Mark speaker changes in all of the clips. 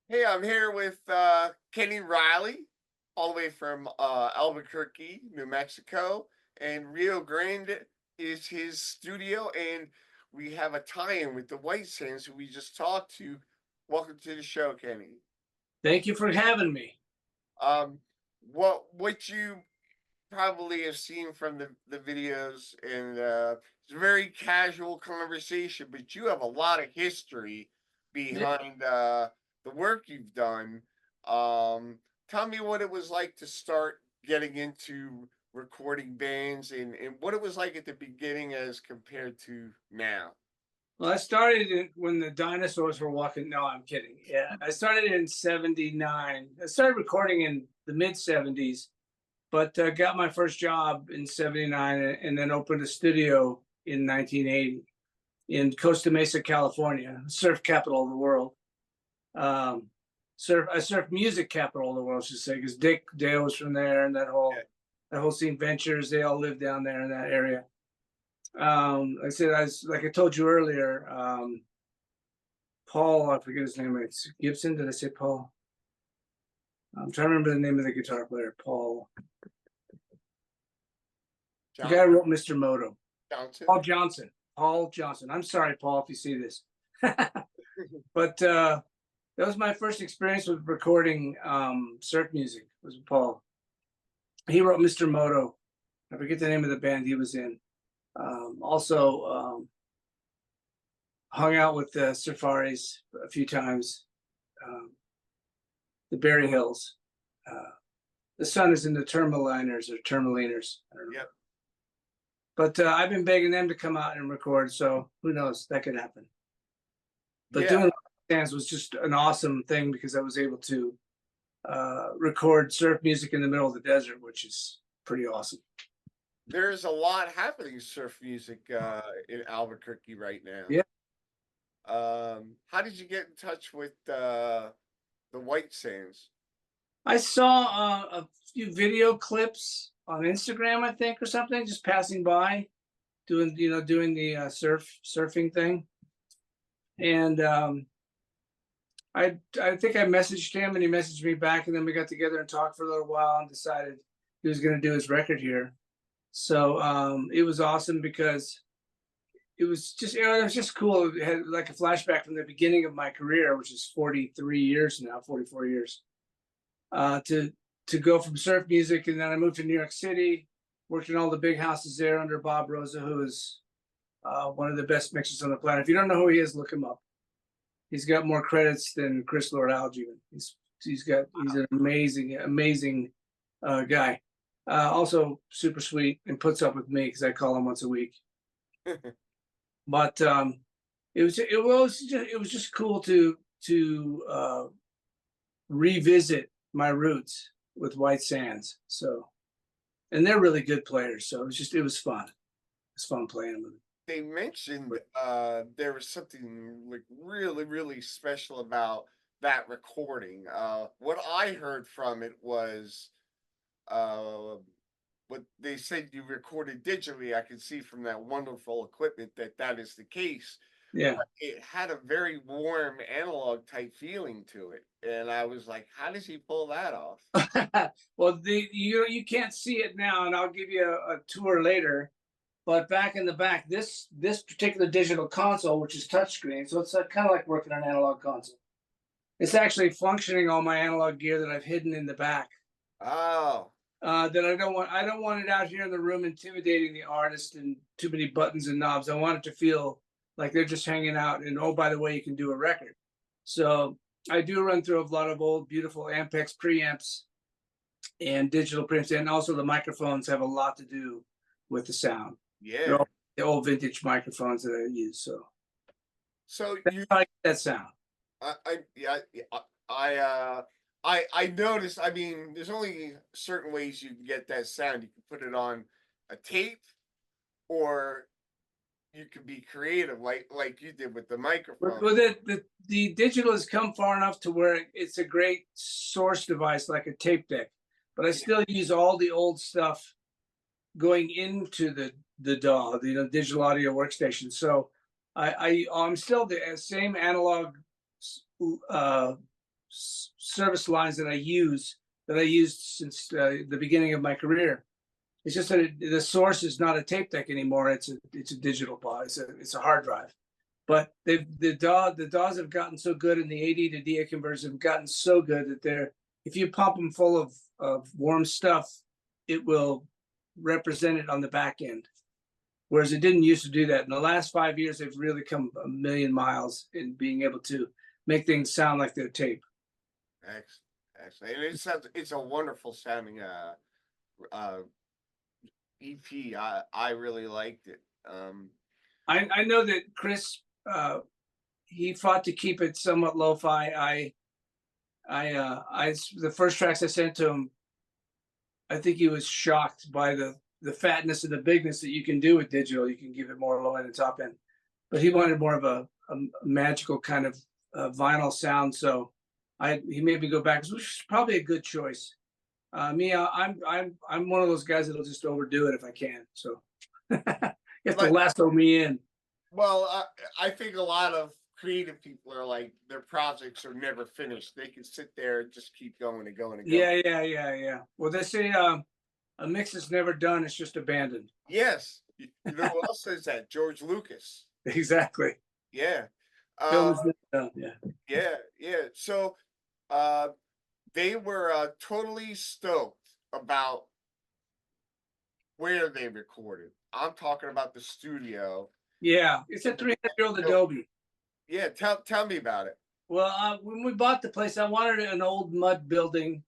Speaker 1: Hey, I'm here with Kenny Riley, all the way from Albuquerque, New Mexico, and Rio Grande is his studio, and we have a tie-in with the White Sands, who we just talked to. Welcome to the show, Kenny.
Speaker 2: Thank you for having me.
Speaker 1: Um, what you probably have seen from the videos, and it's a very casual conversation, but you have a lot of history
Speaker 2: Yeah.
Speaker 1: behind the work you've done. Um, Tell me what it was like to start getting into recording bands, and what it was like at the beginning as compared to now.
Speaker 2: Well, I started when the dinosaurs were walking. No, I'm kidding. Yeah, I started in '79. I started recording in the mid '70s, but got my first job in '79, and then opened a studio in 1980 in Costa Mesa, California, surf capital of the world. Um, surf music capital of the world, I should say, because Dick Dale was from there, and that whole scene, Ventures, they all lived down there in that area. I said, like I told you earlier, Paul, I forget his name. It's Gibson. Did I say Paul? I'm trying to remember the name of the guitar player. Paul, the
Speaker 1: John
Speaker 2: guy who wrote Mr. Moto.
Speaker 1: Johnson.
Speaker 2: Paul Johnson. Paul Johnson. I'm sorry, Paul, if you see this. But that was my first experience with recording surf music. Was with Paul. He wrote Mr. Moto. I forget the name of the band he was in. Also, hung out with the Safaris a few times. Um, the Berry Hills. Uh, the son is in the Tourmaliners or Tourmaliners. I don't know.
Speaker 1: Yep.
Speaker 2: But I've been begging them to come out and record, so who knows? That could happen. But
Speaker 1: Yeah.
Speaker 2: doing stands was just an awesome thing because I was able to record surf music in the middle of the desert, which is pretty awesome.
Speaker 1: There's a lot happening surf music in Albuquerque right now.
Speaker 2: Yeah.
Speaker 1: How did you get in touch with the White Sands?
Speaker 2: I saw a few video clips on Instagram, I think, or something, just passing by, doing the surfing thing, and I think I messaged him, and he messaged me back, and then we got together and talked for a little while, and decided he was going to do his record here. So it was awesome because it was just cool. It had like a flashback from the beginning of my career, which is 43 years now, 44 years. To go from surf music, and then I moved to New York City, worked in all the big houses there under Bob Rosa, who is one of the best mixers on the planet. If you don't know who he is, look him up. He's got more credits than Chris Lord-Alge even. He's an amazing guy. Also super sweet and puts up with me because I call him once a week. But it was just cool to revisit my roots with White Sands. So, and they're really good players. So it was fun. It was fun playing with them.
Speaker 1: They mentioned there was something like really special about that recording. What I heard from it was uh, what they said you recorded digitally. I could see from that wonderful equipment that that is the case.
Speaker 2: Yeah.
Speaker 1: It had a very warm analog type feeling to it, and I was like, "How does he pull that off?"
Speaker 2: Well, you can't see it now, and I'll give you a tour later. But back in the back, this particular digital console, which is touchscreen, so it's kind of like working on an analog console. It's actually functioning all my analog gear that I've hidden in the back.
Speaker 1: Oh,
Speaker 2: That I don't want it out here in the room intimidating the artist and too many buttons and knobs. I want it to feel like they're just hanging out. And oh, by the way, you can do a record. So I do run through a lot of old, beautiful Ampex preamps and digital preamps, and also the microphones have a lot to do with the sound. They're
Speaker 1: yeah.
Speaker 2: all the old vintage microphones that I use. So
Speaker 1: So
Speaker 2: that's
Speaker 1: you
Speaker 2: how I get that sound.
Speaker 1: yeah, I noticed. I mean, there's only certain ways you can get that sound. You can put it on a tape, or you can be creative, like you did with the microphone.
Speaker 2: Well, the digital has come far enough to where it's a great source device, like a tape deck. But I
Speaker 1: Yeah,
Speaker 2: still use all the old stuff going into the DAW, the digital audio workstation. So I'm still the same analog uh, service lines that I used since the beginning of my career. It's just that the source is not a tape deck anymore. It's a digital pod. It's a hard drive. But the DAWs have gotten so good, and the AD to DA converters have gotten so good that they're, if you pump them full of warm stuff, it will represent it on the back end. Whereas it didn't used to do that. In the last 5 years, they've really come a million miles in being able to make things sound like they're tape.
Speaker 1: Excellent. And it's a wonderful sounding EP. I really liked it.
Speaker 2: I know that Chris, he fought to keep it somewhat lo-fi. The first tracks I sent to him, I think he was shocked by the fatness and the bigness that you can do with digital. You can give it more low end and top end, but he wanted more of a magical kind of vinyl sound. So he made me go back, which is probably a good choice. I'm one of those guys that'll just overdo it if I can. So you have to lasso me in.
Speaker 1: Well, I think a lot of creative people are like, their projects are never finished. They can sit there and just keep going and going and going.
Speaker 2: Yeah. Well, they say a mix is never done; it's just abandoned.
Speaker 1: Yes. You know who else says that? George Lucas.
Speaker 2: Exactly.
Speaker 1: Yeah.
Speaker 2: Film is never done. Yeah.
Speaker 1: Yeah. So they were totally stoked about where they recorded. I'm talking about the studio.
Speaker 2: Yeah, it's a 300-year-old Adobe.
Speaker 1: Yeah, tell me about it.
Speaker 2: Well, when we bought the place, I wanted an old mud building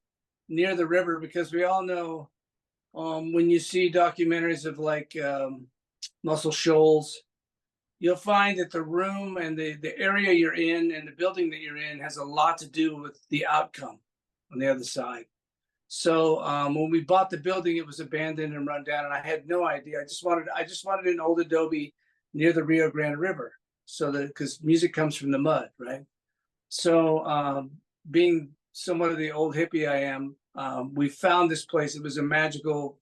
Speaker 2: near the river, because we all know when you see documentaries of like Muscle Shoals, you'll find that the room and the area you're in and the building that you're in has a lot to do with the outcome on the other side. So when we bought the building, it was abandoned and run down, and I had no idea. I just wanted an old Adobe near the Rio Grande River, so that, because music comes from the mud, right? So being somewhat of the old hippie I am, we found this place. It was a magical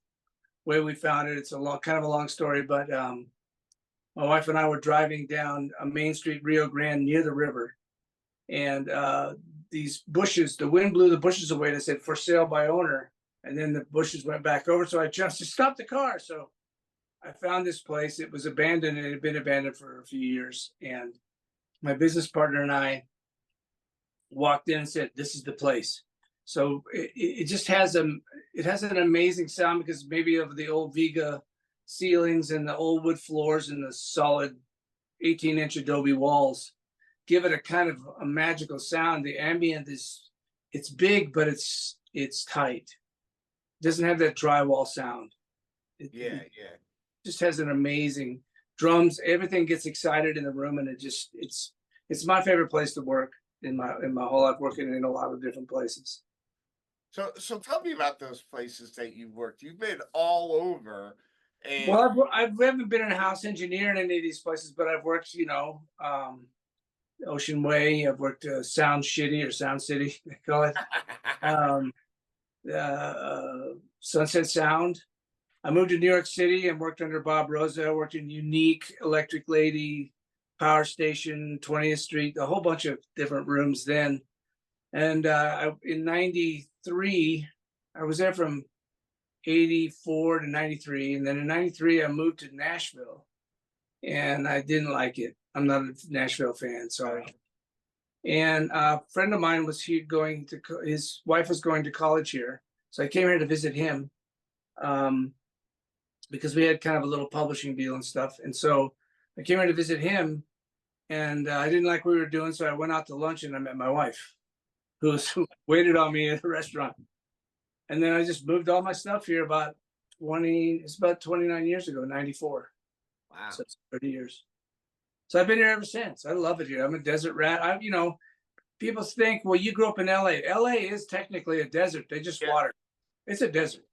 Speaker 2: way we found it. It's kind of a long story, but my wife and I were driving down a main street, Rio Grande, near the river, and these bushes, the wind blew the bushes away, and it said "for sale by owner," and then the bushes went back over. So I just stopped the car. So I found this place. It was abandoned, and it had been abandoned for a few years. And my business partner and I walked in and said, "This is the place." So it just has an amazing sound, because maybe of the old Viga ceilings and the old wood floors and the solid 18-inch Adobe walls give it a kind of a magical sound. The ambient it's big, but it's tight. It doesn't have that drywall sound. It just has an amazing drums. Everything gets excited in the room, and it's my favorite place to work in my whole life, working in a lot of different places.
Speaker 1: So tell me about those places that you've worked. You've been all over. And
Speaker 2: Well, I haven't been a house engineer in any of these places, but I've worked, Ocean Way. I've worked Sound Shitty, or Sound City, they call it. Sunset Sound. I moved to New York City and worked under Bob Rosa. I worked in Unique, Electric Lady, Power Station, 20th Street, a whole bunch of different rooms then. And in '93, I was there from '84 to '93. And then in '93, I moved to Nashville, and I didn't like it. I'm not a Nashville fan, sorry. And a friend of mine was here his wife was going to college here. So I came here to visit him because we had kind of a little publishing deal and stuff. And so I came here to visit him, and I didn't like what we were doing. So I went out to lunch, and I met my wife, who waited on me at a restaurant. And then I just moved all my stuff here about 29 years ago, '94.
Speaker 1: wow.
Speaker 2: So it's 30 years. So I've been here ever since. I love it here. I'm a desert rat. People think, well, you grew up in LA. LA is technically a desert. They just water. It's a desert.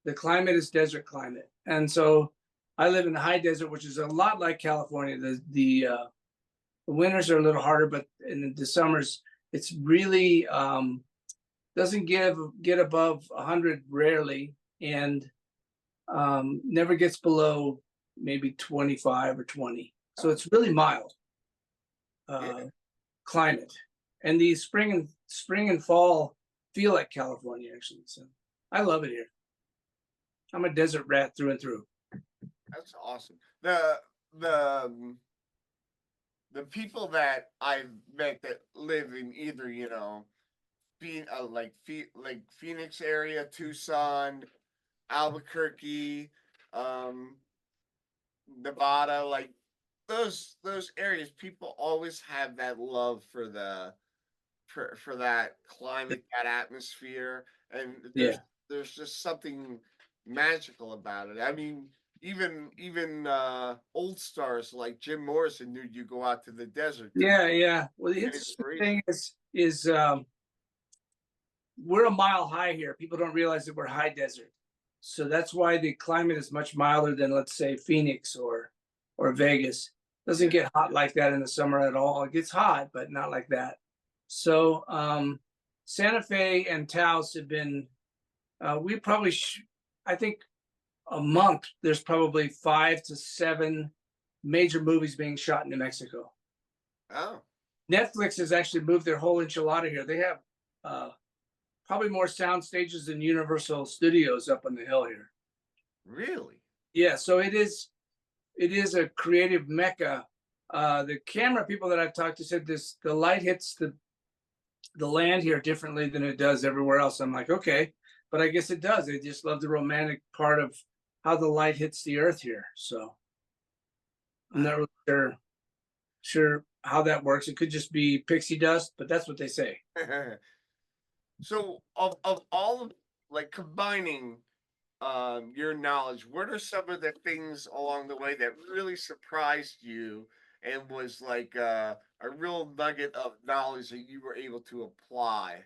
Speaker 2: The climate is desert climate. And so I live in the high desert, which is a lot like California. The winters are a little harder, but in the summers, it's really doesn't get above 100 rarely, and never gets below maybe 25 or 20. So it's really mild climate. And the spring and spring and fall feel like California actually. So I love it here. I'm a desert rat through and through.
Speaker 1: That's awesome. The the people that I've met that live in either, you know, like Phoenix area, Tucson, Albuquerque, um, Nevada, like those areas, people always have that love for for that climate, that atmosphere, and
Speaker 2: Yeah.
Speaker 1: there's just something magical about it. I mean, even old stars like Jim Morrison knew you go out to the desert to
Speaker 2: Yeah, yeah. Well, the
Speaker 1: get
Speaker 2: interesting
Speaker 1: inspiration.
Speaker 2: thing is we're a mile high here. People don't realize that we're high desert. So that's why the climate is much milder than, let's say, Phoenix or Vegas. Doesn't
Speaker 1: Yeah.
Speaker 2: get hot like that in the summer at all. It gets hot, but not like that. So Santa Fe and Taos have been we probably I think a month there's probably 5 to 7 major movies being shot in New Mexico.
Speaker 1: Oh,
Speaker 2: Netflix has actually moved their whole enchilada here. They have uh, probably more sound stages than Universal Studios up on the hill here.
Speaker 1: really?
Speaker 2: Yeah, so it is a creative mecca. The camera people that I've talked to said this: the light hits the land here differently than it does everywhere else. I'm like, okay, but I guess it does. I just love the romantic part of how the light hits the earth here. So I'm not really sure how that works. It could just be pixie dust, but that's what they say.
Speaker 1: So of all of like combining your knowledge, what are some of the things along the way that really surprised you and was like a real nugget of knowledge that you were able to apply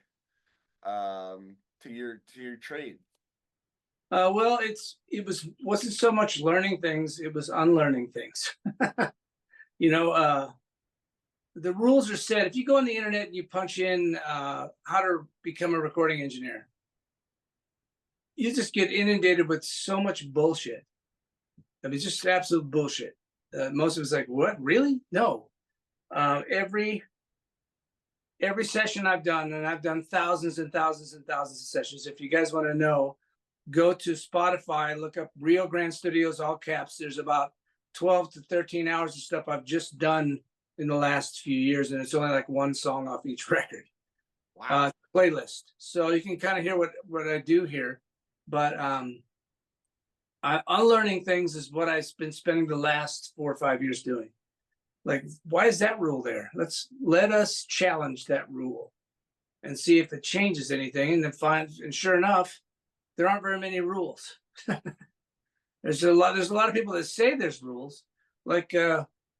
Speaker 1: to your trade?
Speaker 2: Well, wasn't so much learning things; it was unlearning things. you know, the rules are set. If you go on the internet and you punch in how to become a recording engineer, you just get inundated with so much bullshit. I mean, just absolute bullshit. Most of it's like, what? Really? No. Every session I've done, and I've done thousands and thousands and thousands of sessions. If you guys want to know, go to Spotify, look up Rio Grande Studios, all caps. There's about 12 to 13 hours of stuff I've just done in the last few years, and it's only like one song off each record.
Speaker 1: Wow.
Speaker 2: Playlist. So you can kind of hear what I do here. But unlearning things is what I've been spending the last 4 or 5 years doing. Like, why is that rule there? Let us challenge that rule and see if it changes anything, and then and sure enough, there aren't very many rules. There's a lot of people that say there's rules. Like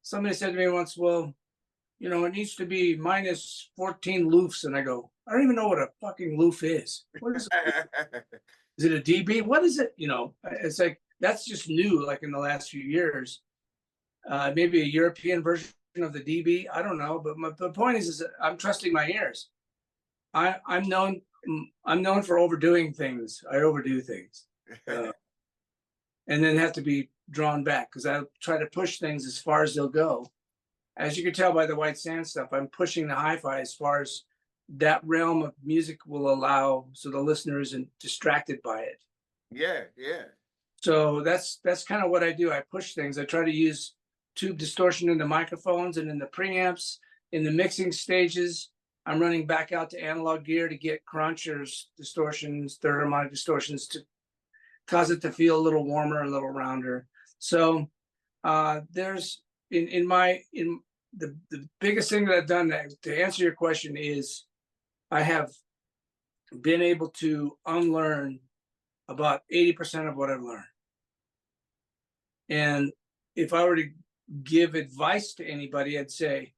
Speaker 2: somebody said to me once, well, it needs to be minus 14 loofs. And I go, I don't even know what a fucking loof is. What is it? Is it a dB? What is it? It's like, that's just new, like in the last few years. Maybe a European version of the dB. I don't know. But the point is that I'm trusting my ears. I'm known for overdoing things. I overdo things. And then have to be drawn back because I try to push things as far as they'll go. As you can tell by the white sand stuff, I'm pushing the hi-fi as far as that realm of music will allow, so the listener isn't distracted by it.
Speaker 1: Yeah, yeah.
Speaker 2: So that's kind of what I do. I push things. I try to use tube distortion in the microphones and in the preamps, in the mixing stages. I'm running back out to analog gear to get crunchers, distortions, third harmonic distortions to cause it to feel a little warmer, a little rounder. So there's in the biggest thing that I've done to answer your question is I have been able to unlearn about 80% of what I've learned. And if I were to give advice to anybody, I'd say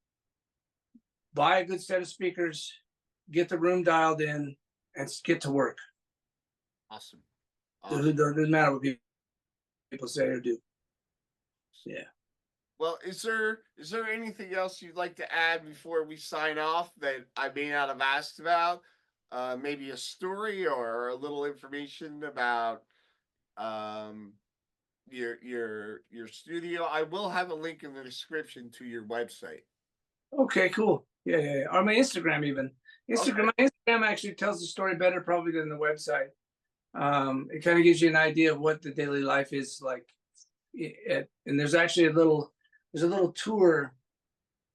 Speaker 2: buy a good set of speakers, get the room dialed in, and get to work.
Speaker 1: Awesome.
Speaker 2: It doesn't matter what people say or do. Yeah.
Speaker 1: Well, is there anything else you'd like to add before we sign off that I may not have asked about? Maybe a story or a little information about um, your studio. I will have a link in the description to your website.
Speaker 2: Okay, cool. yeah. Or my Instagram even.
Speaker 1: Okay.
Speaker 2: My Instagram actually tells the story better probably than the website. It kind of gives you an idea of what the daily life is like. And there's actually there's a little tour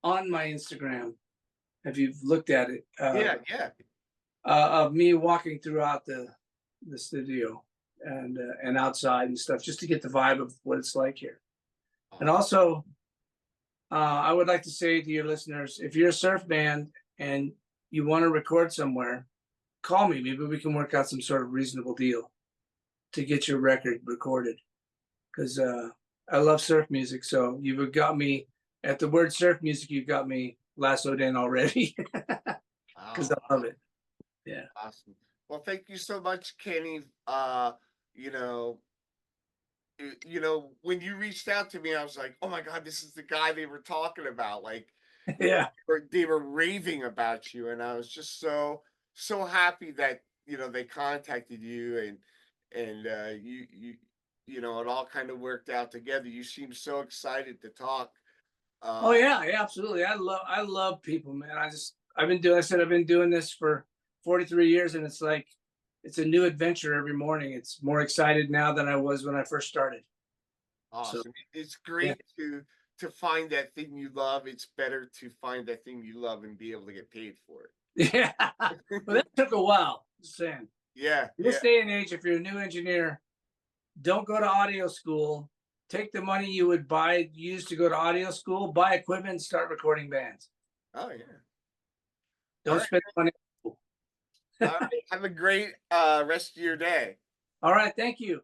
Speaker 2: on my Instagram. If you've looked at it,
Speaker 1: Yeah, yeah.
Speaker 2: of me walking throughout the studio and outside and stuff, just to get the vibe of what it's like here. And
Speaker 1: Awesome.
Speaker 2: also, I would like to say to your listeners, if you're a surf band and you want to record somewhere, call me. Maybe we can work out some sort of reasonable deal to get your record recorded. Because I love surf music. So you've got me at the word surf music. You've got me lassoed in already because
Speaker 1: Oh,
Speaker 2: I love it. Yeah.
Speaker 1: awesome. Well, thank you so much, Kenny. You know, when you reached out to me, I was like, "Oh my God, this is the guy they were talking about." Like,
Speaker 2: Yeah.
Speaker 1: they were raving about you, and I was just so happy that they contacted you, and it all kind of worked out together. You seemed so excited to talk.
Speaker 2: Oh
Speaker 1: Uh,
Speaker 2: yeah, yeah, absolutely. I love people, man. I said I've been doing this for 43 years, and it's like it's a new adventure every morning. It's more excited now than I was when I first started. So
Speaker 1: Awesome. It's
Speaker 2: yeah.
Speaker 1: great to find that thing you love. It's better to find that thing you love and be able to get paid for
Speaker 2: Yeah. Well, that took a while. Just saying.
Speaker 1: it. Yeah,
Speaker 2: In
Speaker 1: yeah.
Speaker 2: this day and age, if you're a new engineer, don't go to audio school. Take the money you would use to go to audio school, buy equipment, and start recording bands.
Speaker 1: Oh yeah. All
Speaker 2: Don't
Speaker 1: right.
Speaker 2: spend money on school.
Speaker 1: All right. Have a great rest of your day.
Speaker 2: All right, thank you.